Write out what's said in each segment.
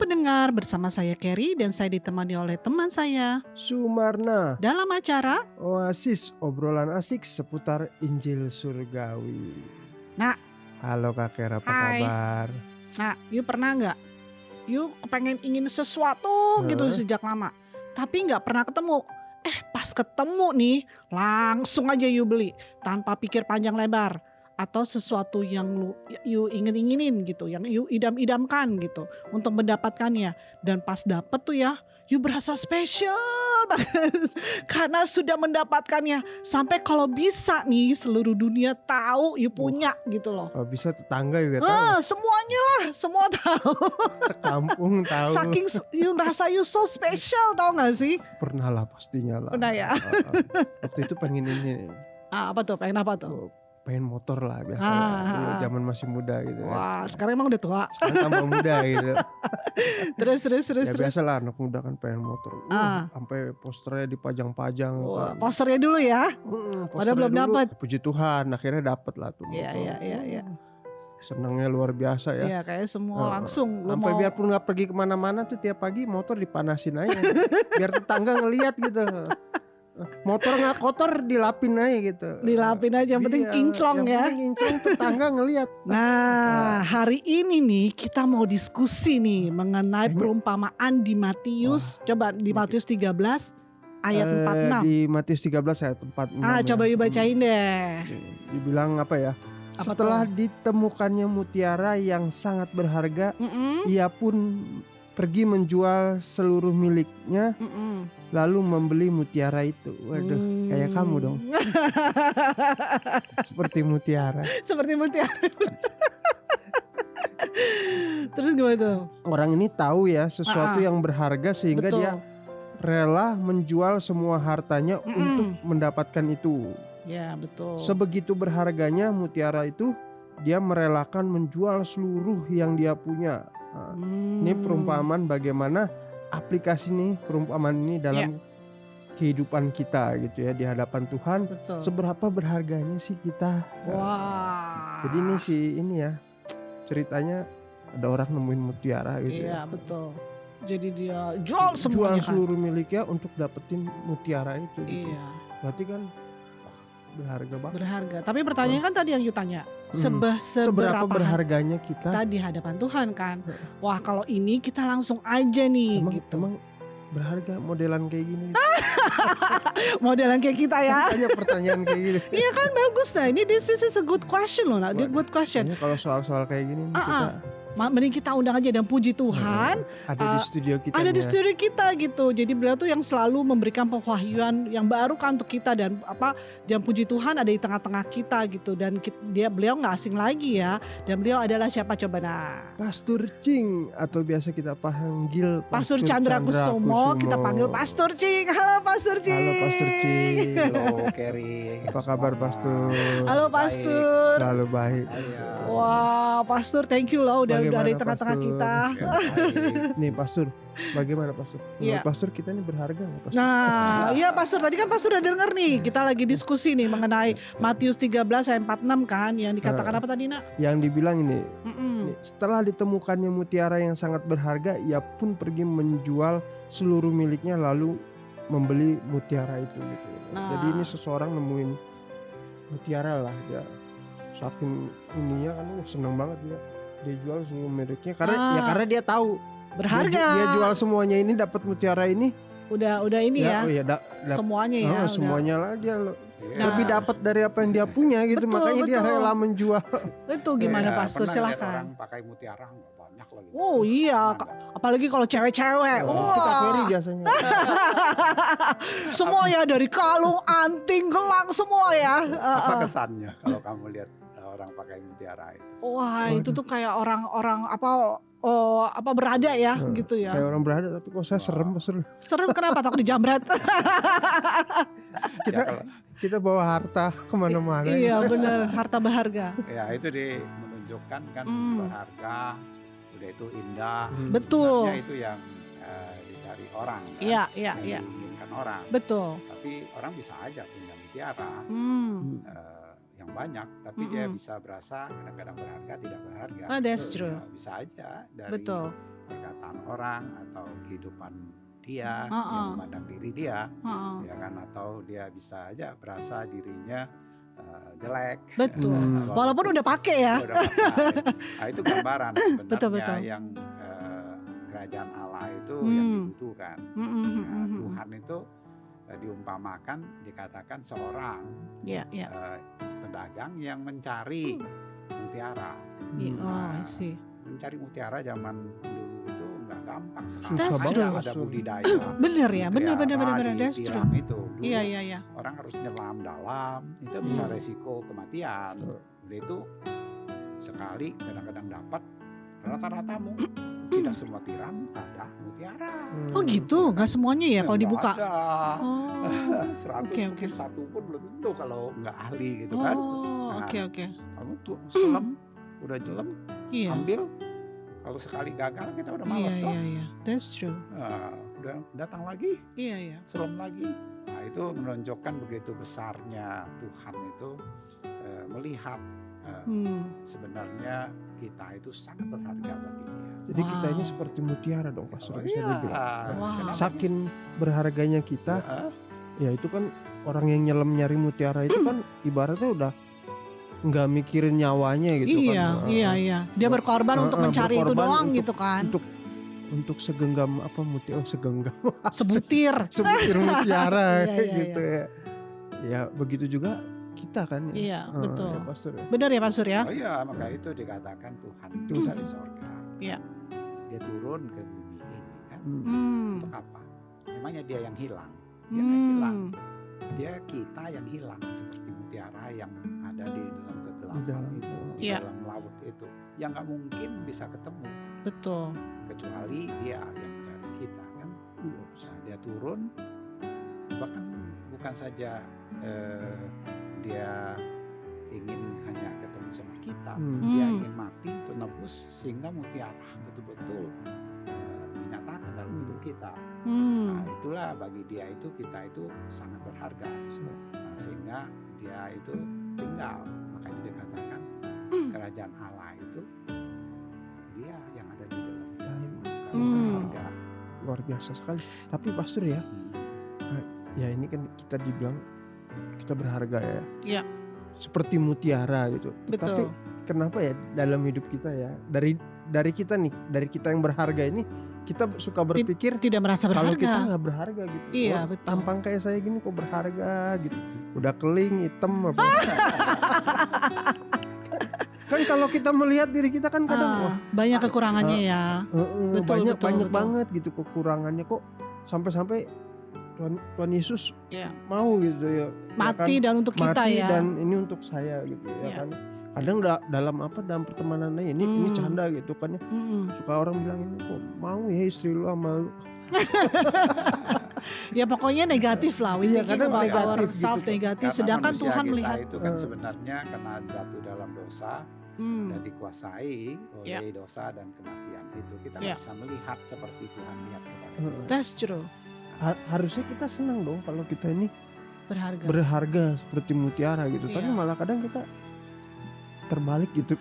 pendengar, bersama saya Kerry dan saya ditemani oleh teman saya Sumarna dalam acara Oasis, obrolan asik seputar Injil Surgawi. Nak. Halo Kak Kera, apa Hai. kabar? Nah, you pernah nggak? You kepengen ingin sesuatu gitu sejak lama, tapi nggak pernah ketemu. Pas ketemu nih, langsung aja you beli tanpa pikir panjang lebar. Atau sesuatu yang you ingin-inginin gitu, yang you idam-idamkan gitu untuk mendapatkannya. Dan pas dapet tuh ya, you berasa spesial banget karena sudah mendapatkannya. Sampai kalau bisa nih seluruh dunia tahu you punya gitu loh. Kalau bisa tetangga juga tahu. Semuanya lah, semua tahu. Sekampung tahu. Saking you merasa you so special, tau gak sih? Pernah lah pastinya lah. Pernah ya. Waktu itu pengen ini. Apa tuh? Pengen apa tuh? Pengen motor lah biasa lah. Dulu zaman masih muda gitu. Wah, sekarang emang udah tua. Sekarang tambah muda gitu. Terus. Ya biasa lah anak muda kan pengen motor. Sampai posternya dipajang-pajang. Posternya dulu ya. Padahal belum dapat. Puji Tuhan, akhirnya dapat lah tuh. Iya. Senangnya luar biasa ya. Iya, kayak semua langsung. Sampai biarpun nggak pergi kemana-mana tuh tiap pagi motor dipanasin aja. Biar tetangga ngelihat gitu. Motor nggak kotor dilapin aja gitu. Dilapin aja, yang penting kinclong ya. Yang penting kinclong, tetangga ngelihat. Nah, hari ini nih kita mau diskusi nih mengenai perumpamaan di Matius. Coba di Matius 13 ayat 46. Di Matius 13 ayat 46. Coba you bacain deh. Dibilang apa ya? Setelah ditemukannya mutiara yang sangat berharga, ia pun pergi menjual seluruh miliknya, lalu membeli mutiara itu. Waduh, kayak kamu dong. Seperti mutiara. Terus gimana tuh? Orang ini tahu ya sesuatu yang berharga sehingga dia rela menjual semua hartanya untuk mendapatkan itu. Ya, betul. Sebegitu berharganya mutiara itu, dia merelakan menjual seluruh yang dia punya. Ini perumpamaan bagaimana aplikasi nih perumpamaan ini dalam kehidupan kita gitu ya di hadapan Tuhan. Betul. Seberapa berharganya sih kita? Wah. Jadi ini ya ceritanya ada orang nemuin mutiara gitu. Iya, betul. Jadi dia jual semuanya. Jual seluruh miliknya untuk dapetin mutiara itu. Gitu. Iya. Berarti kan berharga banget. Berharga. Tapi pertanyaan kan tadi yang you tanya. Seberapa berharganya kita di hadapan Tuhan kan. Wah, kalau ini kita langsung aja nih gitu. Emang berharga modelan kayak gini. Modelan kayak kita ya. Banyak pertanyaan kayak gini. Iya kan, bagus. Nah ini this is a good question loh. Good question. Kalau soal-soal kayak gini kita mending kita undang aja dan puji Tuhan ada di studio kita. Ada di studio kita gitu. Jadi beliau tuh yang selalu memberikan pewahyuan yang baru kan untuk kita dan puji Tuhan ada di tengah-tengah kita gitu. Dan beliau nggak asing lagi ya. Dan beliau adalah siapa coba Pastor Cing atau biasa kita panggil Pastor Chandra Kusumo. Kita panggil Pastor Cing. Halo Pastor Cing. Halo Pastor Cing. Halo Kerry. Apa kabar Pastor? Halo Pastor. Selalu baik. Wah, Pastor, thank you loh udah di tengah-tengah kita. Nih Pastor, bagaimana Pastor? Menurut Pastor kita ini berharga nggak Pastor? Nah, iya Pastor, tadi kan Pastor udah denger nih, kita lagi diskusi nih mengenai Matius 13 ayat 46 kan, yang dikatakan apa tadi Nak? Yang dibilang ini, setelah ditemukannya mutiara yang sangat berharga, ia pun pergi menjual seluruh miliknya lalu membeli mutiara itu gitu. Jadi ini seseorang nemuin mutiara lah, dia saking ininya kan seneng banget dia jual semua miliknya karena dia tahu berharga. Dia jual semuanya ini dapat mutiara ini. Udah ini ya. Semuanya ya. Semuanya lah dia lebih dapat dari apa yang dia punya gitu. Makanya dia rela menjual. Itu gimana Pastor, silahkan. Orang pakai mutiara nggak banyak lagi. Oh iya, apalagi kalau cewek-cewek. Kita Ferry biasanya. Semua ya, dari kalung, anting, gelang, semua ya. Apa kesannya kalau kamu lihat orang pakai mutiara itu? Wah, itu tuh kayak orang-orang berada ya gitu ya. Kayak orang berada, tapi kok saya serem. Serem kenapa? Takut dijamret. Kita bawa harta kemana-mana. Iya benar, harta berharga. Ya itu menunjukkan kan berharga, udah itu indah. Betul. Sebenarnya itu yang dicari orang. Kan? Iya. Diinginkan orang. Betul. Tapi orang bisa aja punya mutiara. Yang banyak, tapi dia bisa berasa kadang-kadang berharga, tidak berharga. That's true. Bisa aja dari Betul. perkataan perkataan orang atau kehidupan dia, Heeh. yang memandang diri dia, Heeh. ya kan, atau dia bisa aja berasa dirinya jelek. Betul. Walaupun udah pakai ya. Udah pakai. Nah, itu gambaran sebenarnya Betul. yang kerajaan Allah itu yang dibutuhkan. Nah, Tuhan itu diumpamakan, dikatakan seorang Ya. pedagang yang mencari mutiara. Oh, I see. Mencari mutiara zaman dulu itu nggak gampang. Susah Sekarang banget. ada budidaya. Bener ya, bener. Mutiara That's di true. tiram itu. Dulu Iya. orang harus nyelam dalam, itu bisa resiko kematian. Udah itu sekali kadang-kadang dapat, rata-rata tidak semua tiram ada mutiara. Oh gitu, nggak semuanya ya kalau Nggak dibuka. ada. Oh, 100 oke. mungkin satu pun belum tentu kalau nggak ahli gitu kan. Oh, Nah, oke. Kamu tuh selam, udah jelem, Iya. ambil. Kalau sekali gagal kita udah malas toh. Iya. That's true. Nah, udah datang lagi, Iya. selam lagi. Nah, itu menunjukkan begitu besarnya Tuhan itu melihat sebenarnya kita itu sangat berharga bagi Dia. Jadi kita ini Wow. seperti mutiara dong Pastor, Oh, bisa iya. dibilang. Wow. Saking berharganya kita, ya itu kan orang yang nyelam nyari mutiara itu kan ibaratnya udah nggak mikirin nyawanya gitu kan. Iya. Dia berkorban untuk mencari itu berkorban doang untuk- gitu kan. Untuk segenggam apa segenggam Sebutir. sebutir mutiara Iya, gitu ya. Ya begitu juga kita kan ya. Iya, betul. Ya, Pastor ya. Benar ya Pastor ya? Oh iya, maka itu dikatakan Tuhan itu dari sorga. Iya. Dia turun ke bumi ini kan. Untuk apa? Memangnya dia yang hilang. Dia nggak hilang. Dia kita yang hilang, seperti mutiara yang ada di dalam kegelapan dalam- itu, di Iya. dalam laut itu, yang nggak mungkin bisa ketemu Betul. kecuali dia yang mencari kita kan. Iya, Nah, dia turun, bahkan bukan saja dia ingin hanya ketemu sama kita, dia ingin mati untuk nebus sehingga mutiara betul-betul dinyatakan dalam hidup kita. Nah, itulah bagi dia itu kita itu sangat berharga. Nah, sehingga dia itu tinggal. Makanya dikatakan kerajaan Allah itu dia yang ada di dalam kita. Berharga. luar biasa sekali. Tapi Pastor ya, ya ini kan kita dibilang kita berharga ya. Iya. Seperti mutiara gitu. Tapi Betul. kenapa ya dalam hidup kita ya, dari kita nih, dari kita yang berharga ini, kita suka berpikir Tidak merasa kalau kita berharga. nggak berharga gitu. Iya, Wah, betul. tampang kayak saya gini kok berharga gitu. Udah keling, hitam apa. Kan kalau kita melihat diri kita kan kadang wah, Banyak kekurangannya ya. Betul, banyak betul. banget gitu kekurangannya, kok sampai Tuhan Yesus Iya. mau gitu ya. Mati ya kan? dan untuk kita Mati ya. dan ini untuk saya gitu ya Iya. kan. Kadang dalam pertemanannya ini canda gitu kan ya. Suka orang bilang ini kok mau ya istri lu sama lu. Ya pokoknya negatif lah. We Iya, thinking kadang about negatif ourselves gitu. negatif. Karena Sedangkan manusia Tuhan kita melihat. itu kan sebenarnya karena jatuh dalam dosa dan dikuasai oleh dosa dan kematian itu, kita nggak bisa melihat seperti Tuhan lihat kepada kita. That's true. Harusnya kita senang dong kalau kita ini Berharga. berharga seperti mutiara gitu. Iya. Tapi malah kadang kita terbalik gitu.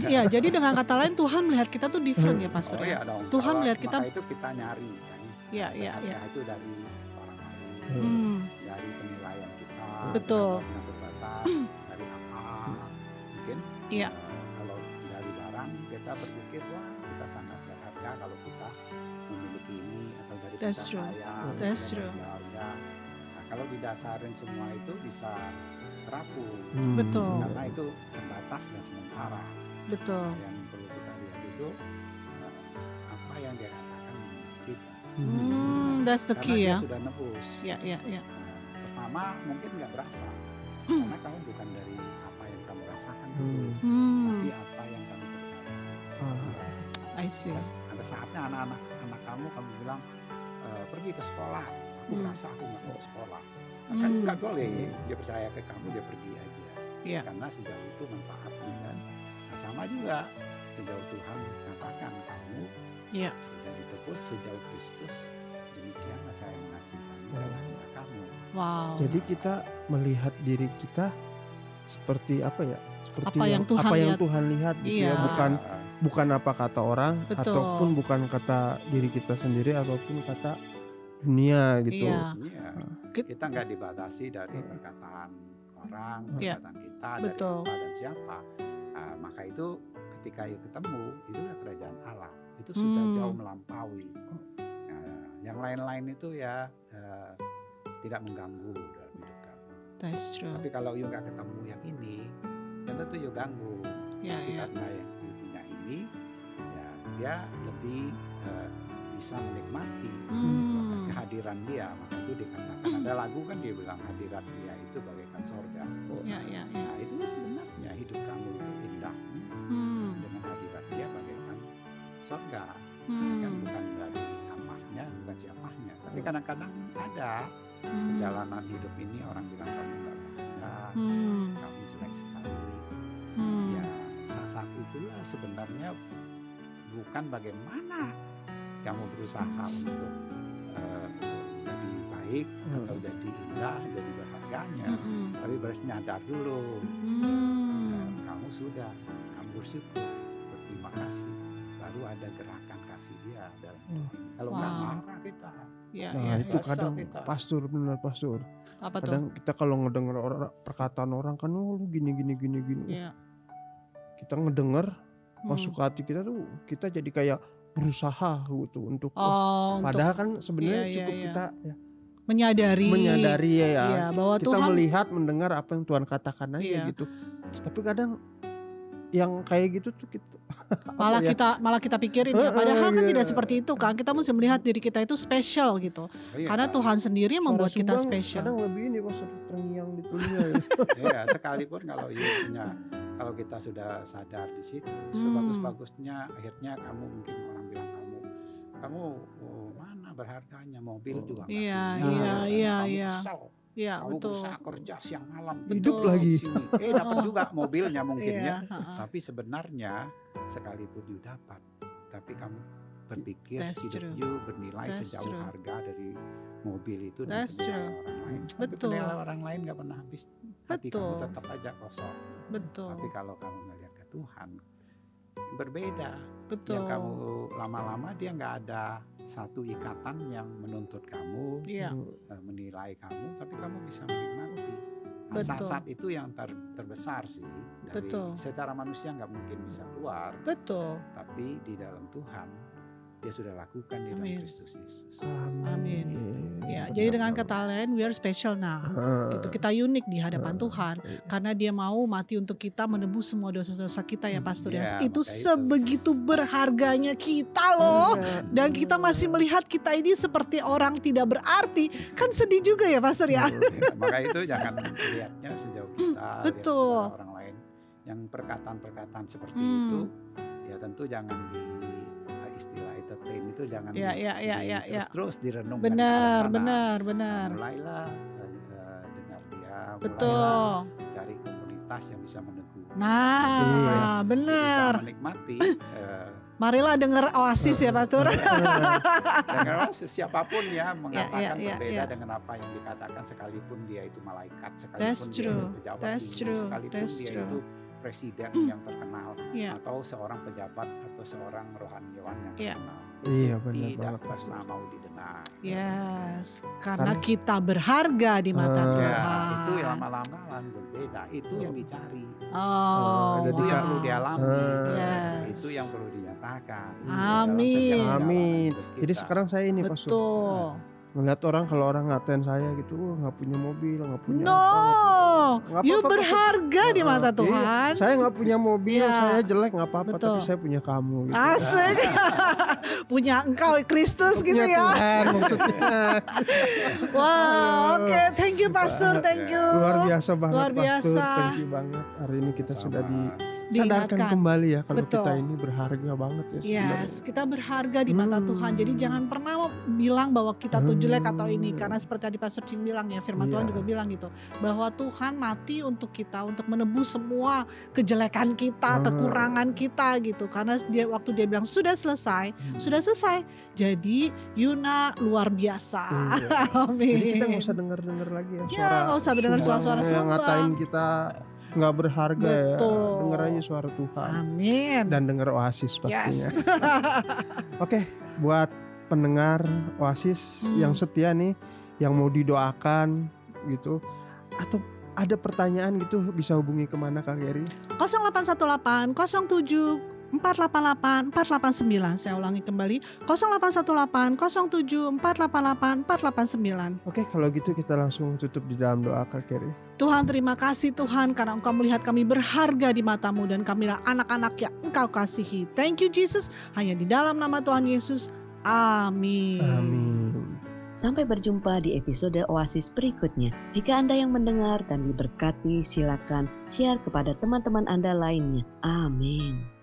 Ya, jadi dengan kata lain Tuhan melihat kita tuh different ya Pastor. Oh iya dong. Tuhan Kalau- melihat kita. maka itu kita nyari kan. Iya. Lihatnya itu dari orang lain, dari penilaian kita. Betul. Yang terbatas, dari apa? Mungkin Iya. kalau dari barang kita berpikir wah kita sangat berharga kalau kita memiliki ini atau dari That's kita true. kaya. That's kita true. berharga. Nah, kalau didasarin semua itu bisa rapuh. Betul. Karena itu terbatas dan sementara. Betul. Yang perlu kita lihat itu apa yang dia katakan mengenai kita. That's the Karena key dia ya. sudah nebus. Ya. Nah, pertama mungkin nggak berasa karena kamu bukan dari apa yang kamu rasakan dulu, tapi apa yang kamu percaya. I see. Ada saatnya anak kamu bilang pergi ke sekolah, aku merasa aku nggak mau sekolah. Nah, kan nggak boleh, dia percaya ke kamu, dia pergi aja. Iya. Karena sejauh itu manfaatnya kan. Nah, sama juga sejauh Tuhan katakan kamu Iya. sudah ditebus sejauh Kristus, demikianlah saya mengasihi kamu dalam kamu. Wow. Jadi kita melihat diri kita seperti apa ya? Seperti Apa yang Tuhan apa yang lihat. Tuhan lihat gitu Iya. ya, bukan bukan apa kata orang, Betul. ataupun bukan kata diri kita sendiri, ataupun kata dunia gitu. Iya. Iya. Ki- Kita nggak dibatasi dari perkataan orang, Iya. perkataan kita, Betul. dari apa dan siapa. Maka itu ketika ia ketemu, itulah kerajaan Allah. Itu sudah jauh melampaui. Yang lain-lain itu ya tidak mengganggu dalam hidup kamu. That's true. Tapi kalau you nggak ketemu yang ini, ya tentu you ganggu. Ya, Tapi ya. karena yang you punya ini, ya dia lebih bisa menikmati kehadiran dia. Maka itu dikatakan ada lagu kan dia bilang hadirat dia itu bagaikan sorga. Ya, ya, ya. Nah itu sebenarnya hidup kamu itu indahnya dengan hadirat dia bagaikan sorga. Kan bukan dari apanya, bukan siapanya. Tapi kadang-kadang ada perjalanan hidup ini orang bilang kamu nggak bahagia, kamu jelek sekali. Ya saat itulah sebenarnya bukan bagaimana kamu berusaha untuk jadi baik atau jadi indah, jadi berharganya, tapi harus nyadar dulu. Kamu sudah, kamu bersyukur, berterima kasih, baru ada gerakan kasih dia dalam hidup ini. Kalau nggak Wow. marah kita, Ya, Nah ya, itu ya. Kesel kadang kita. pastor, benar pastor. Apa tuh? Kadang kita kalau ngedenger perkataan orang kan, oh lu gini. Ya. Kita ngedenger masuk ke hati kita tuh, kita jadi kayak berusaha gitu untuk Oh, untuk padahal kan sebenarnya iya, cukup iya. kita ya, menyadari ya, iya, bahwa kita Tuhan melihat mendengar apa yang Tuhan katakan aja Iya. gitu. Tapi kadang yang kayak gitu tuh kita malah apa ya, malah kita pikirin ya, padahal kan iya. tidak seperti itu kan. Kita mesti melihat diri kita itu spesial gitu. iya, Karena Tuhan sendiri yang suara membuat kita sumbang spesial. kadang lebih ini pastor, terngiang di telinga ya. ya sekalipun kalau you punya, kalau kita sudah sadar di situ, sebagus-bagusnya akhirnya kamu mungkin orang bilang kamu mana berharganya, mobil juga nggak Iya, punya, iya, kamu iya. kesel, Iya, kamu betul. berusaha kerja siang malam, Betul. hidup lagi. sini, dapat juga mobilnya mungkin Iya, ya. heeh. Tapi sebenarnya sekalipun you dapat, tapi kamu berpikir That's hidup true. you bernilai That's sejauh true. harga dari mobil itu dan That's penilaian true. orang lain. Tapi Betul. penilaian orang lain gak pernah habis. Hati kamu Betul. tetap aja kosong. Betul. Tapi kalau kamu melihat ke Tuhan, berbeda. Betul. Yang kamu lama-lama dia nggak ada satu ikatan yang menuntut kamu, Iya, menilai kamu, tapi kamu bisa menikmati. Nah, Betul. saat-saat itu yang terbesar sih. Dari Betul. secara manusia nggak mungkin bisa keluar, betul. tapi di dalam Tuhan dia sudah lakukan di dalam Amin. Kristus Yesus. Amin. Ya, Benar jadi dengan banget. kata lain we are special now. Gitu, kita unik di hadapan Tuhan karena dia mau mati untuk kita, menebus semua dosa-dosa kita ya pastor ya. Ya, Itu maka itu. sebegitu berharganya kita loh. Dan kita masih melihat kita ini seperti orang tidak berarti. Kan sedih juga ya pastor ya. Maka itu jangan lihatnya sejauh kita, Betul. lihat orang lain. Yang perkataan-perkataan seperti Hmm. itu, ya tentu jangan istilah entertain itu jangan Ya, ya, ya, ya, ya. terus direnungkan. Benar, ke arah sana. benar, benar. Mulailah dengar dia, Betul. mulailah cari komunitas yang bisa meneguh. Nah, Iya. benar. Bisa menikmati. Marilah dengar Oasis ya pastor. Dengar siapapun ya mengatakan ya, berbeda ya. dengan apa yang dikatakan, sekalipun dia itu malaikat, sekalipun That's dia true. itu pejabat That's tinggi, true. sekalipun That's dia true. itu presiden yang terkenal, Iya. atau seorang pejabat atau seorang rohaniawan yang Iya. terkenal. Iya, benar Tidak banget, pernah mau didengar. Yes, karena Karena- kita berharga di mata Ah. Ya, Tuhan. itu yang lama-lama berbeda. Itu yang dicari. Oh, jadi Itu yang wow. perlu dialami. Yes. Itu yang perlu dinyatakan. Amin. Dalam setiap Amin. perjalanan hidup Jadi kita. sekarang saya ini pastor, Betul. ngeliat orang, kalau orang ngatain saya gitu, nggak punya mobil, nggak punya No, Nggak you apa-apa, berharga di mata Iya, Tuhan. saya nggak punya mobil, Iya. saya jelek nggak apa-apa, Betul. tapi saya punya kamu. Gitu. Asik. Punya engkau Kristus gitu Punya ya. Tuhan maksudnya. Wow, oke, thank you pastor, thank you. Luar biasa banget, Luar biasa. pastor. Thank you banget. Hari ini kita Sama-sama. sudah disadarkan Diingatkan. kembali ya kalau Betul. kita ini berharga banget ya sebenarnya. Yes, kita berharga di mata Tuhan. Jadi jangan pernah bilang bahwa kita tuh jelek atau ini, karena seperti tadi Pastor Cing bilang ya, firman Tuhan Iya. juga bilang gitu, bahwa Tuhan mati untuk kita, untuk menebus semua kejelekan kita, kekurangan kita gitu. Karena waktu dia bilang sudah selesai, sudah selesai. Jadi Yuna luar biasa. Iya. Amin. Jadi kita nggak usah dengar lagi ya Ya, nggak usah dengar suara-suara yang sumbang. ngatain kita nggak berharga ya. Betul. Dengar aja suara Tuhan. Amin. Dan dengar Oasis pastinya. Yes. Oke, buat pendengar Oasis yang setia nih, yang mau didoakan gitu, atau ada pertanyaan gitu, bisa hubungi kemana Kak Geri? 0818 07 488 489. Saya ulangi kembali, 0818 07 488 489. Oke, kalau gitu kita langsung tutup di dalam doa Kak Geri. Tuhan, terima kasih Tuhan karena Engkau melihat kami berharga di mata-Mu dan kamilah anak-anak yang Engkau kasihi. Thank you Jesus, hanya di dalam nama Tuhan Yesus. Amin. Amin. Sampai berjumpa di episode Oasis berikutnya. Jika Anda yang mendengar dan diberkati, silakan share kepada teman-teman Anda lainnya. Amin.